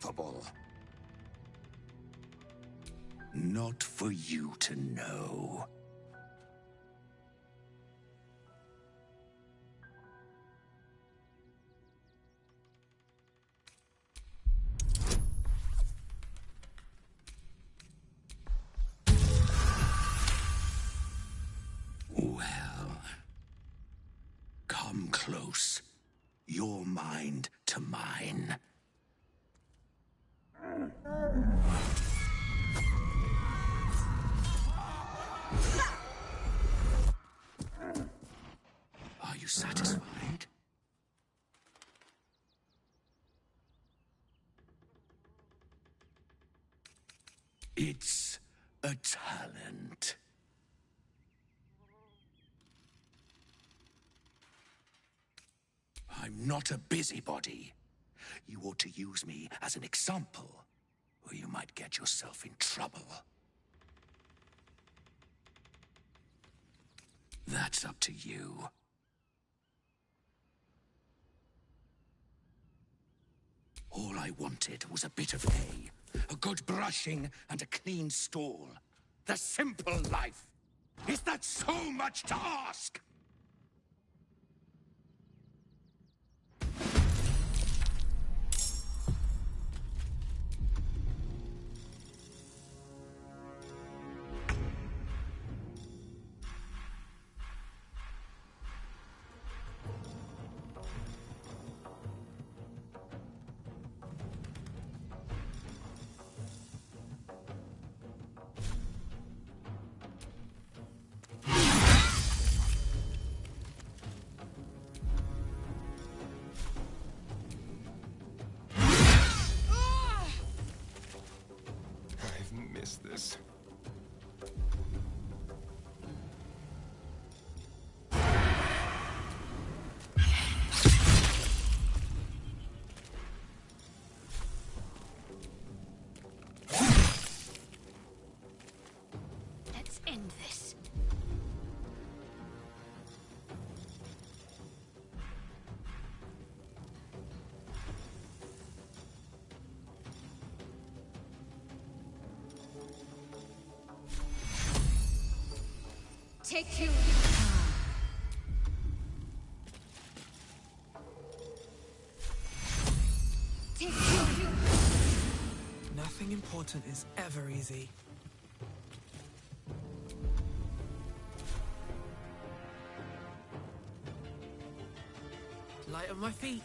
capable. Not for you to know. Well, come close. Your mind to mine. Are you satisfied? It's a talent. I'm not a busybody. You ought to use me as an example, or you might get yourself in trouble. That's up to you. All I wanted was a bit of hay, a good brushing, and a clean stall. The simple life. Is that so much to ask? This. Let's end this. Take two. Take two. Nothing important is ever easy. Light on my feet.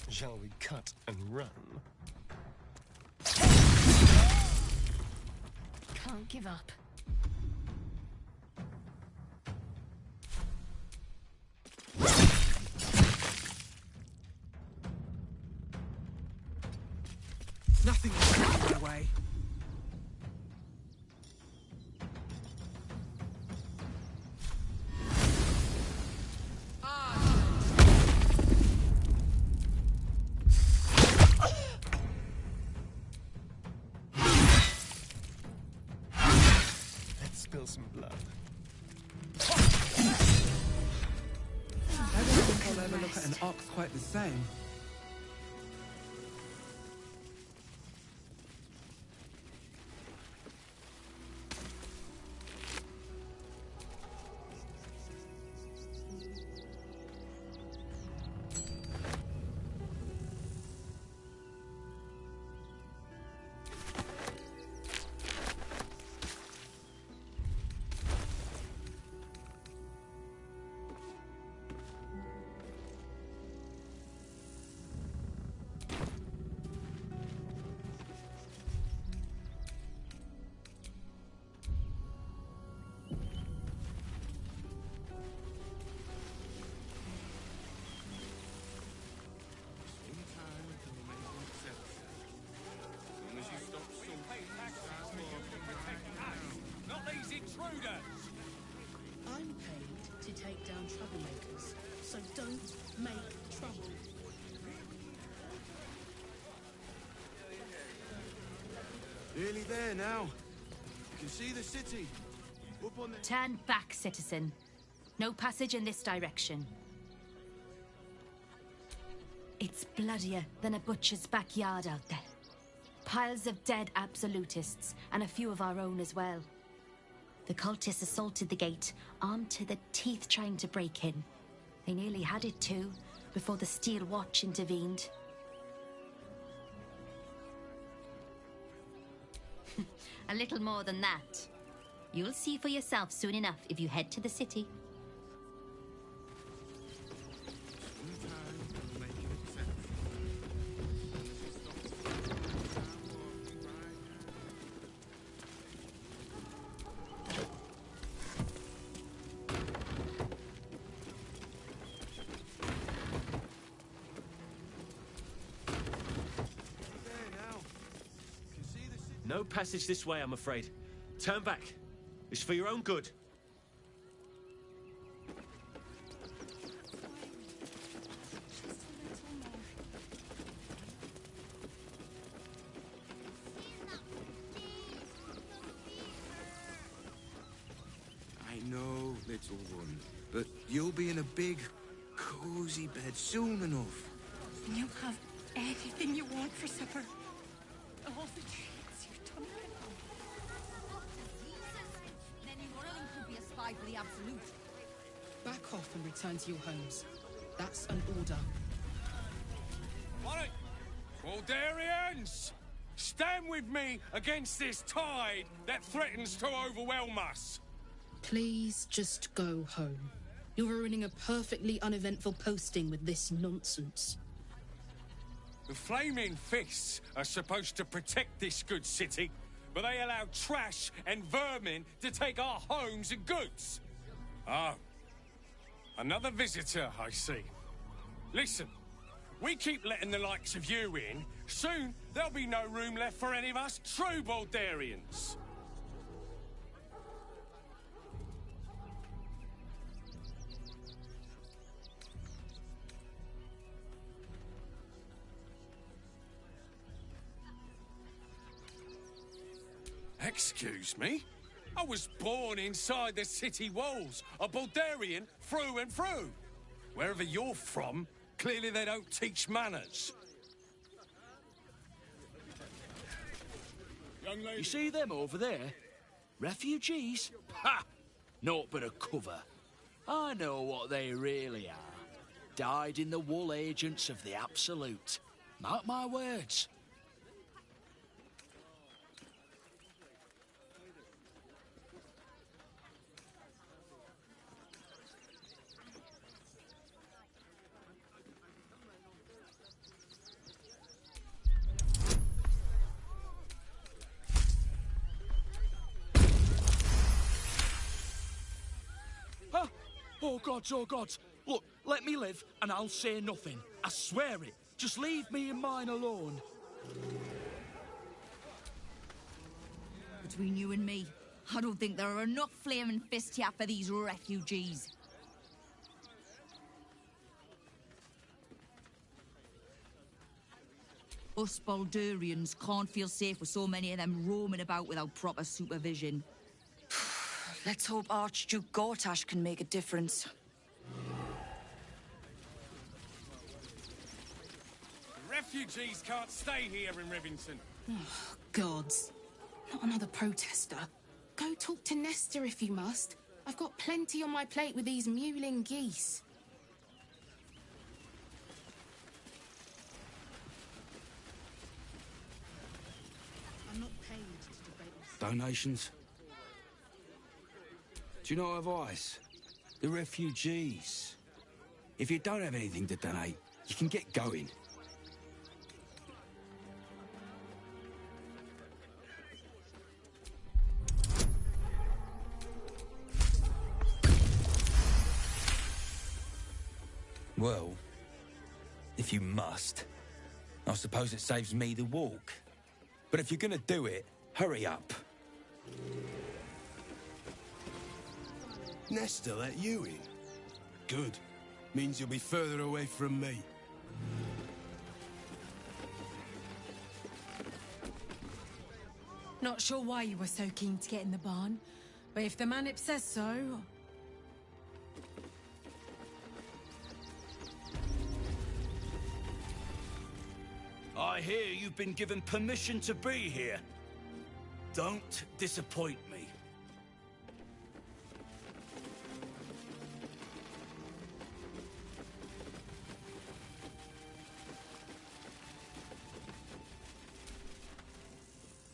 Shall we cut and run? Can't give up. Nothing will get my way. Spill some blood. I don't think I'll ever look at an ox quite the same. intruders! I'm paid to take down troublemakers, so don't make trouble. Nearly there now. You can see the city. Up on the... Turn back, citizen. No passage in this direction. It's bloodier than a butcher's backyard out there. Piles of dead absolutists, and a few of our own as well. The cultists assaulted the gate, armed to the teeth trying to break in. They nearly had it too, before the Steel Watch intervened. A little more than that. You'll see for yourself soon enough if you head to the city. No passage this way, I'm afraid. Turn back. It's for your own good. I know, little one, but you'll be in a big, cozy bed soon enough. You have anything you want for supper. All the treats you've done. Then one of them could be a spy for the Absolute. Back off and return to your homes. That's an order. On it! Baldurians! Stand with me against this tide that threatens to overwhelm us! Please just go home. You're ruining a perfectly uneventful posting with this nonsense. The Flaming Fists are supposed to protect this good city, but they allow trash and vermin to take our homes and goods. Oh. Another visitor, I see. Listen, we keep letting the likes of you in, soon there'll be no room left for any of us true Baldurians. Excuse me? I was born inside the city walls, a Baldurian through and through. Wherever you're from, clearly they don't teach manners. Young lady. You see them over there? Refugees? Ha! Naught but a cover. I know what they really are. Dyed-in-the-wool agents of the Absolute. Mark my words. Oh, gods, oh, gods. Look, let me live, and I'll say nothing. I swear it. Just leave me and mine alone. Between you and me, I don't think there are enough flaming fists here for these refugees. Us Baldurians can't feel safe with so many of them roaming about without proper supervision. Let's hope Archduke Gortash can make a difference. Refugees can't stay here in Rivington. Oh, gods. Not another protester. Go talk to Nestor if you must. I've got plenty on my plate with these mewling geese. I'm not paid to debate this. Donations? Do you know advice? The refugees. If you don't have anything to donate, you can get going. Well, if you must, I suppose it saves me the walk. But if you're gonna do it, hurry up. Nestor let you in? Good. Means you'll be further away from me. Not sure why you were so keen to get in the barn, but if the Manip says so... I hear you've been given permission to be here. Don't disappoint me.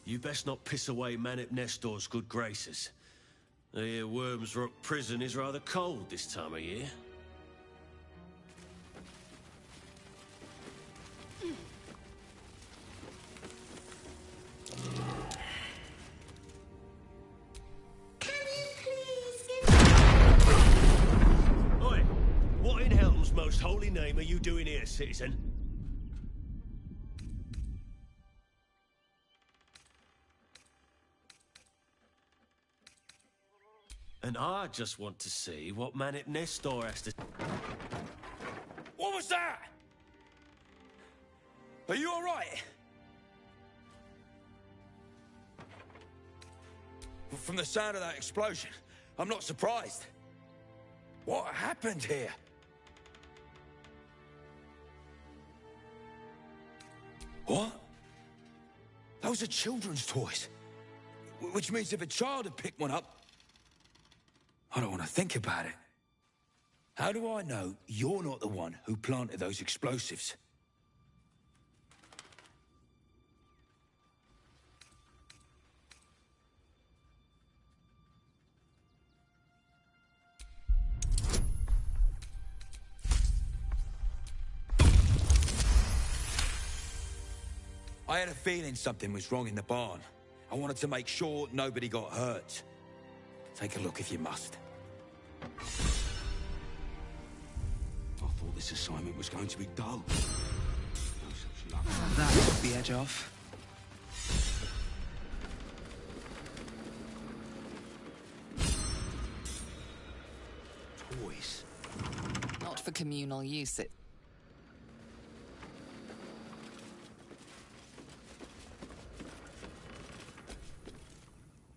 You best not piss away Manip Nestor's good graces. I hear Worms Rock Prison is rather cold this time of year. Oi! What in hell's most holy name are you doing here, citizen? And I just want to see what Manip Nestor has to... What was that? Are you all right? From the sound of that explosion, I'm not surprised. What happened here? What? Those are children's toys. Which means if a child had picked one up, I don't want to think about it. How do I know you're not the one who planted those explosives? I had a feeling something was wrong in the barn. I wanted to make sure nobody got hurt. Take a look if you must. I thought this assignment was going to be dull. No such luck. That took the edge off. Toys. Not for communal use.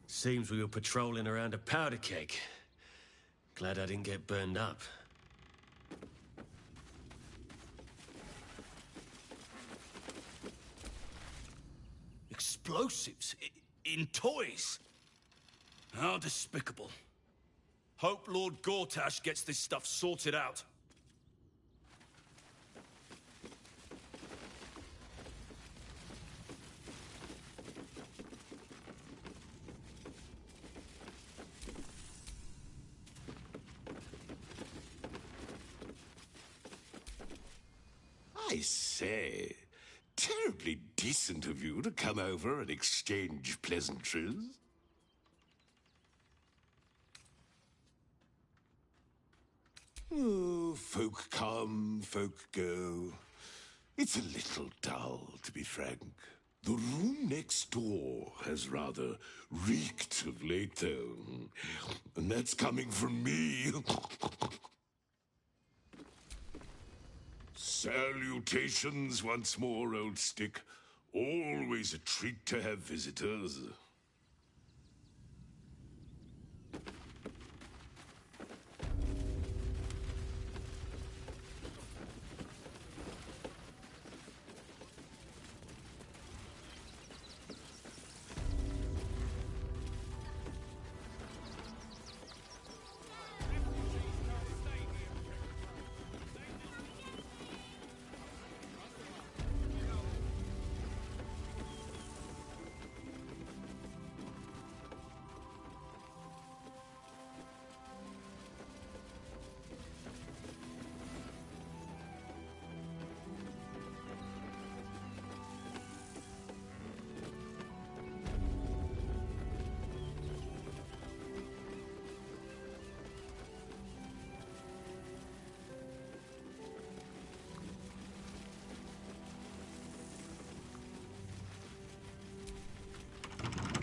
Seems we were patrolling around a powder keg. Glad I didn't get burned up. Explosives? In toys? How despicable. Hope Lord Gortash gets this stuff sorted out. I say, terribly decent of you to come over and exchange pleasantries. Oh, folk come, folk go. It's a little dull, to be frank. The room next door has rather reeked of late, though. And that's coming from me. Salutations once more, old stick. Always a treat to have visitors.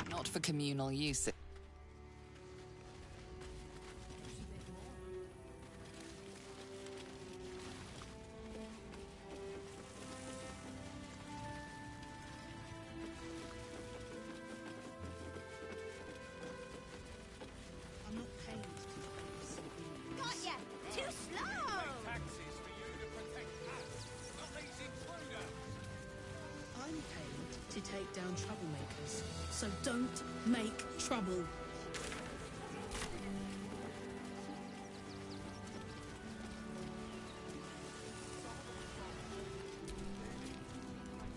Not for communal use. down troublemakers. So don't make trouble.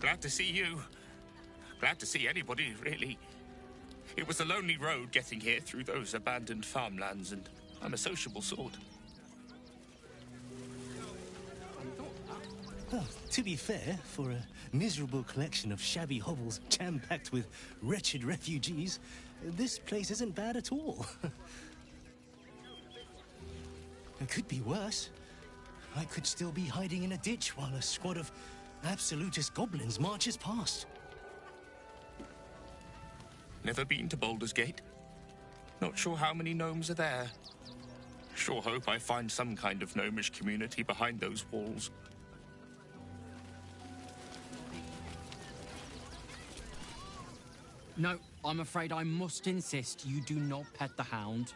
Glad to see you. Glad to see anybody, really. It was a lonely road getting here through those abandoned farmlands, and I'm a sociable sort. Well, to be fair, for a miserable collection of shabby hovels jam-packed with wretched refugees, this place isn't bad at all. It could be worse. I could still be hiding in a ditch while a squad of absolutist goblins marches past. Never been to Baldur's Gate. Not sure how many gnomes are there. Sure hope I find some kind of gnomish community behind those walls. No, I'm afraid I must insist you do not pet the hound.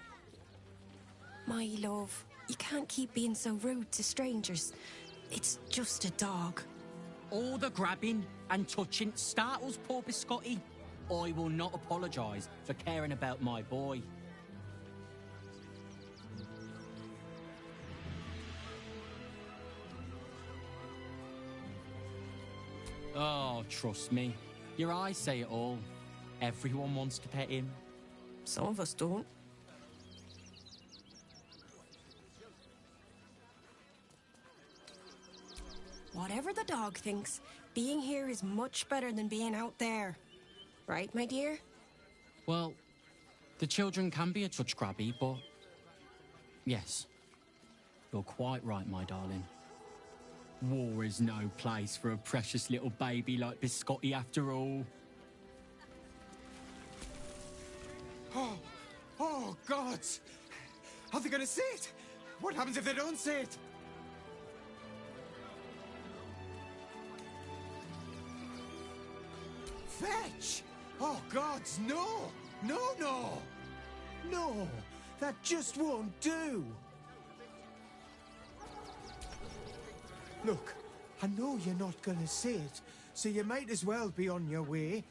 My love, you can't keep being so rude to strangers. It's just a dog. All the grabbing and touching startles poor Biscotti. I will not apologise for caring about my boy. Oh, trust me. Your eyes say it all. Everyone wants to pet him. Some of us don't. Whatever the dog thinks, being here is much better than being out there. Right, my dear? Well, the children can be a touch grabby, but... yes. You're quite right, my darling. War is no place for a precious little baby like Biscotti after all. Oh, God! Are they gonna see it? What happens if they don't see it? Fetch! Oh, gods, no! No, no! No! That just won't do! Look, I know you're not gonna see it, so you might as well be on your way.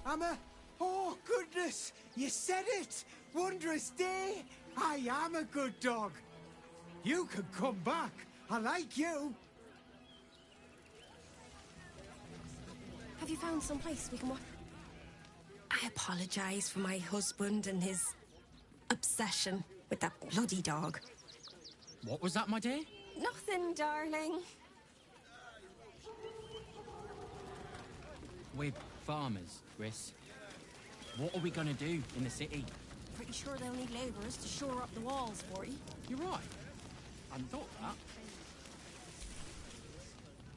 Amma? Oh, goodness! You said it! Wondrous day! I am a good dog! You can come back! I like you! Have you found some place we can walk? I apologise for my husband and his obsession with that bloody dog. What was that, my dear? Nothing, darling. We're farmers, Chris. What are we gonna do in the city? Pretty sure they'll need labourers to shore up the walls for you. You're right. I hadn't thought that.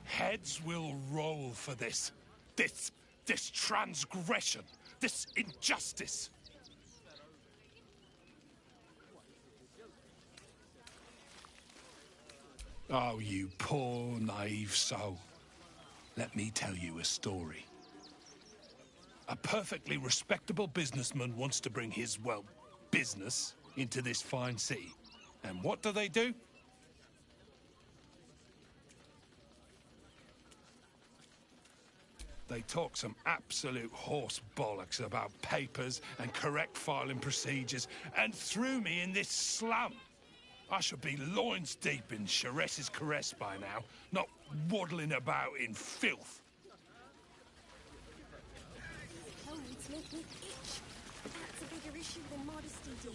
Heads will roll for this. This transgression. This injustice. Oh, you poor, naive soul. Let me tell you a story. A perfectly respectable businessman wants to bring his, well, business into this fine city. And what do? They talk some absolute horse bollocks about papers and correct filing procedures and threw me in this slum. I should be loins deep in Sorceress's caress by now, not waddling about in filth. Clothes make me itch. That's a bigger issue than modesty, dear.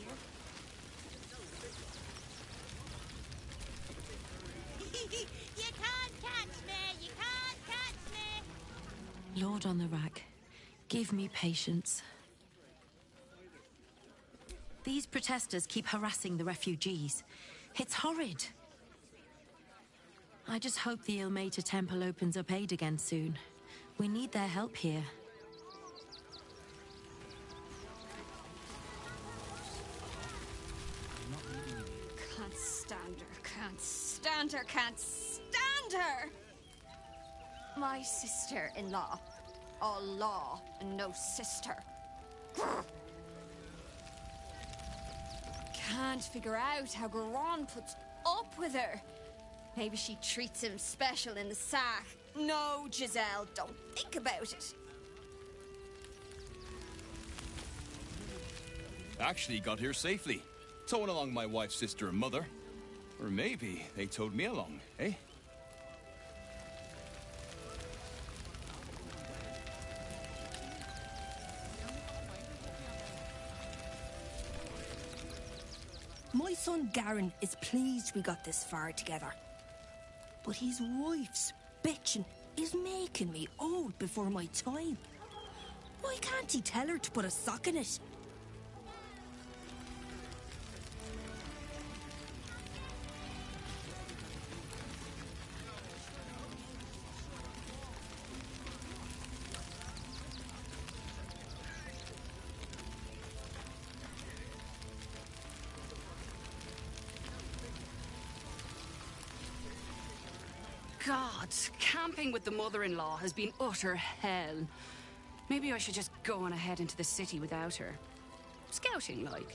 You can't catch me! You can't catch me! Lord on the rack, give me patience. These protesters keep harassing the refugees. It's horrid. I just hope the Ilmater Temple opens up aid again soon. We need their help here. Can't stand her, can't stand her, can't stand her! My sister-in-law. All law and no sister. Grr. Can't figure out how Garon puts up with her. Maybe she treats him special in the sack. No, Giselle, don't think about it. Actually got here safely. Towing along my wife's sister and mother. Or maybe they towed me along, eh? My son Garen is pleased we got this far together. But his wife's bitching is making me old before my time. Why can't he tell her to put a sock in it? God, camping with the mother-in-law has been utter hell. Maybe I should just go on ahead into the city without her. Scouting, like.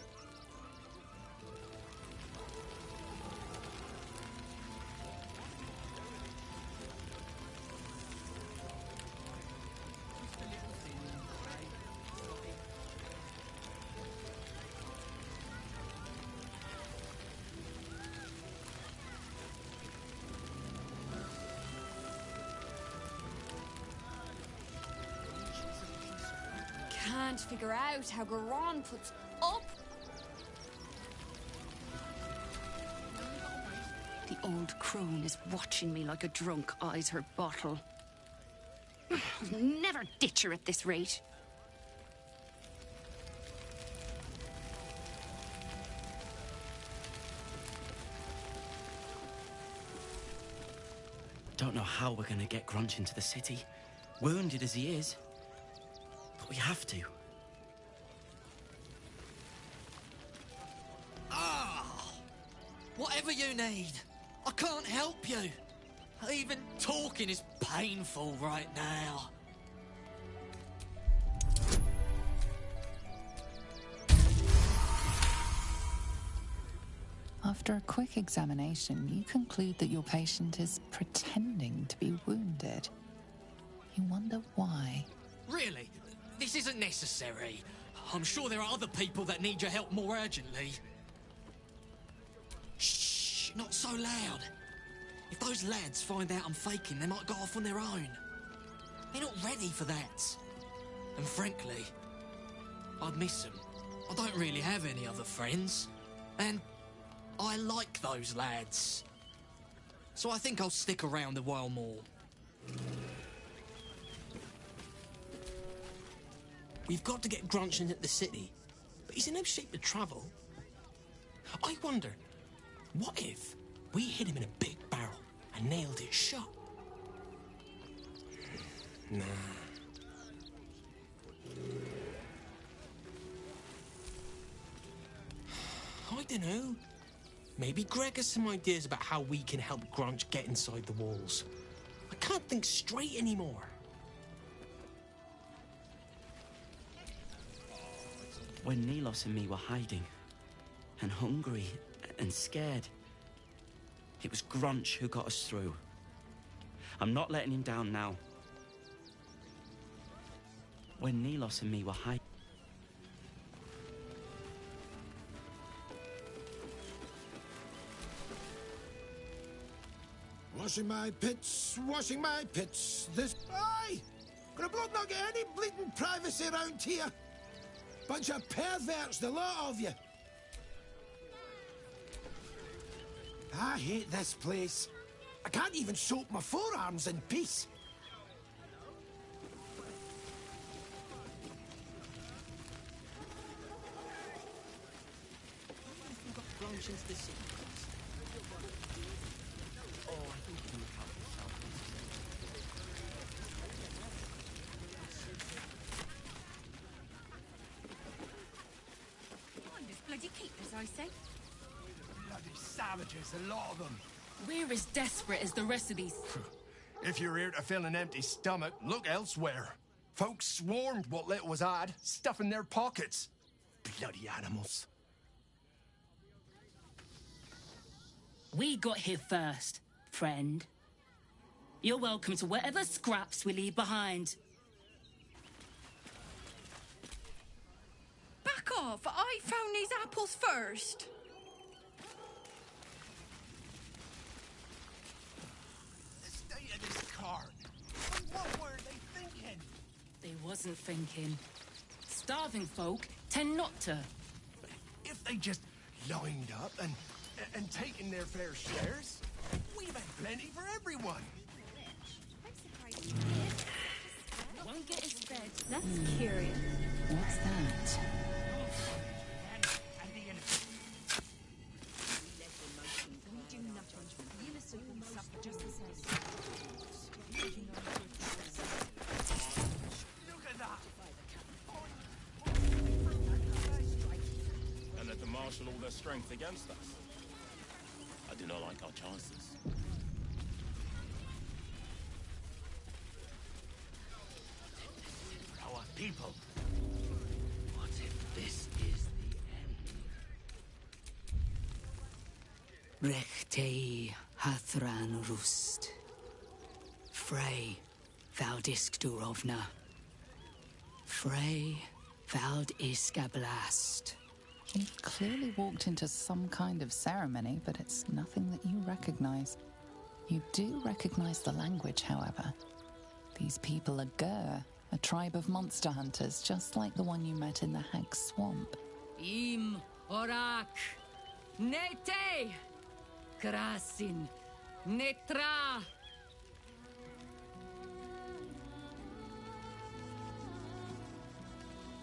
Can't figure out how Garon puts up. The old crone is watching me like a drunk eyes her bottle. I'll never ditch her at this rate. Don't know how we're gonna get Grunch into the city, wounded as he is. But we have to. Whatever you need. I can't help you. Even talking is painful right now. After a quick examination, you conclude that your patient is pretending to be wounded. You wonder why. Really? This isn't necessary. I'm sure there are other people that need your help more urgently. Shh, not so loud. If those lads find out I'm faking, they might go off on their own. They're not ready for that. And frankly, I'd miss them. I don't really have any other friends. And I like those lads. So I think I'll stick around a while more. We've got to get Grunch into the city, but he's in no shape to travel. I wonder, what if we hit him in a big barrel and nailed it shut? Nah. I don't know. Maybe Greg has some ideas about how we can help Grunch get inside the walls. I can't think straight anymore. When Nilos and me were hiding, and hungry, and scared, it was Grunch who got us through. I'm not letting him down now. When Nilos and me were hiding... Washing my pits, washing my pits. This... Aye! Gonna bloke not get any bleeding privacy around here. Bunch of perverts, the lot of you. I hate this place. I can't even soap my forearms in peace. Bloody keepers, I say. Bloody savages, a lot of them. We're as desperate as the rest of these. If you're here to fill an empty stomach, look elsewhere. Folks swarmed what little was had, stuffing their pockets. Bloody animals. We got here first, friend. You're welcome to whatever scraps we leave behind. Back off! I found these apples first. The state of this cart. What were they thinking? They wasn't thinking. Starving folk tend not to. If they just lined up and taken their fair shares, we'd have had plenty for everyone. Won't get us fed. That's curious. What's that? And let them marshal all their strength against us. I do not like our chances. Our people. What if this is the end? Rechtei Hathran Rust. Frey Valdisk Durovna. Frey Vald Iskablast. You've clearly walked into some kind of ceremony, but it's nothing that you recognize. You do recognize the language, however. These people are Gur, a tribe of monster hunters, just like the one you met in the Hag's Swamp. Im Orak. Nete. Krasin. Netra.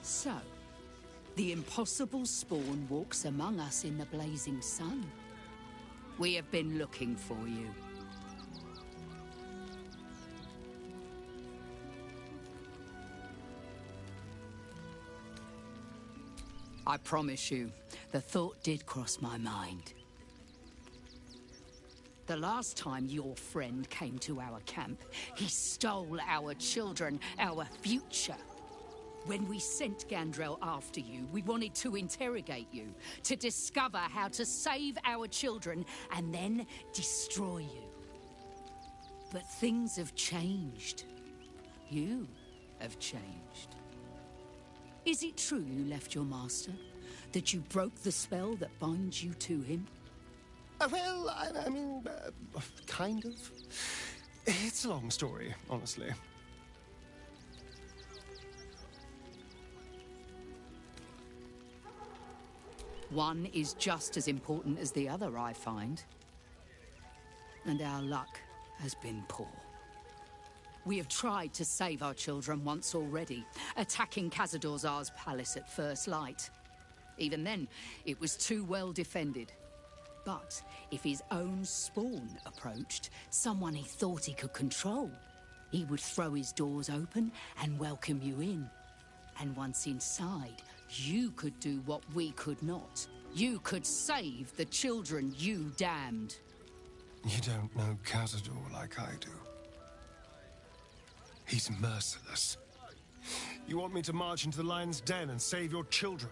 So, the impossible spawn walks among us in the blazing sun. We have been looking for you. I promise you, the thought did cross my mind. The last time your friend came to our camp, he stole our children, our future. When we sent Gandrel after you, we wanted to interrogate you, to discover how to save our children and then destroy you. But things have changed. You have changed. Is it true you left your master? That you broke the spell that binds you to him? Well, I mean, kind of. It's a long story, honestly. One is just as important as the other, I find. And our luck has been poor. We have tried to save our children once already, attacking Khazad-dûr's palace at first light. Even then, it was too well defended. But if his own spawn approached, someone he thought he could control, he would throw his doors open and welcome you in. And once inside, you could do what we could not. You could save the children you damned. You don't know Khazad-dûr like I do. He's merciless. You want me to march into the lion's den and save your children?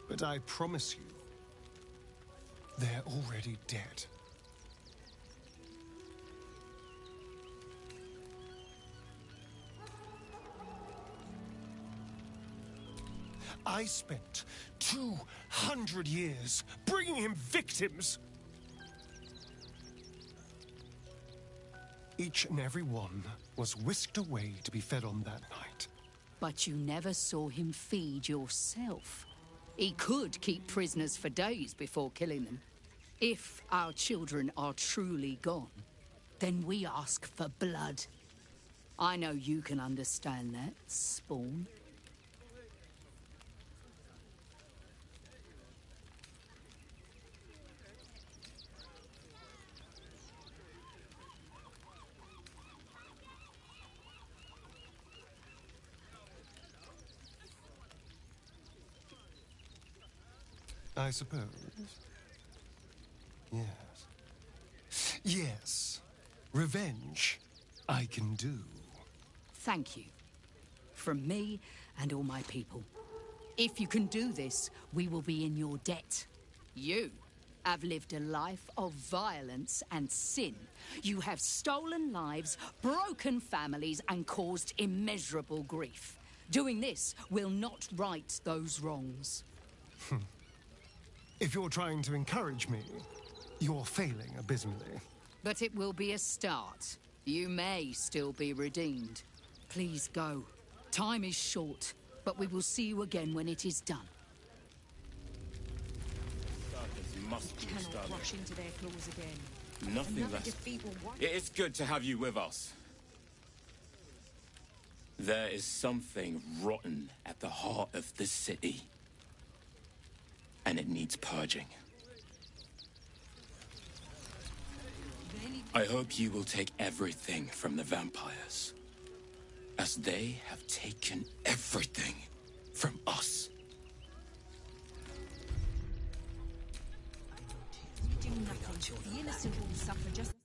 But I promise you, they're already dead. I spent 200 years bringing him victims. Each and every one was whisked away to be fed on that night. But you never saw him feed yourself. He could keep prisoners for days before killing them. If our children are truly gone, then we ask for blood. I know you can understand that, Spawn. I suppose. Yes. Yes. Revenge, I can do. Thank you. From me and all my people. If you can do this, we will be in your debt. You have lived a life of violence and sin. You have stolen lives, broken families, and caused immeasurable grief. Doing this will not right those wrongs. If you're trying to encourage me, you're failing abysmally. But it will be a start. You may still be redeemed. Please go. Time is short, but we will see you again when it is done. Cannot rush into their claws again. Nothing Another less. defeat will wipe. It is good to have you with us. There is something rotten at the heart of this city. And it needs purging. I hope you will take everything from the vampires, as they have taken everything from us. We do nothing. The innocent will suffer just...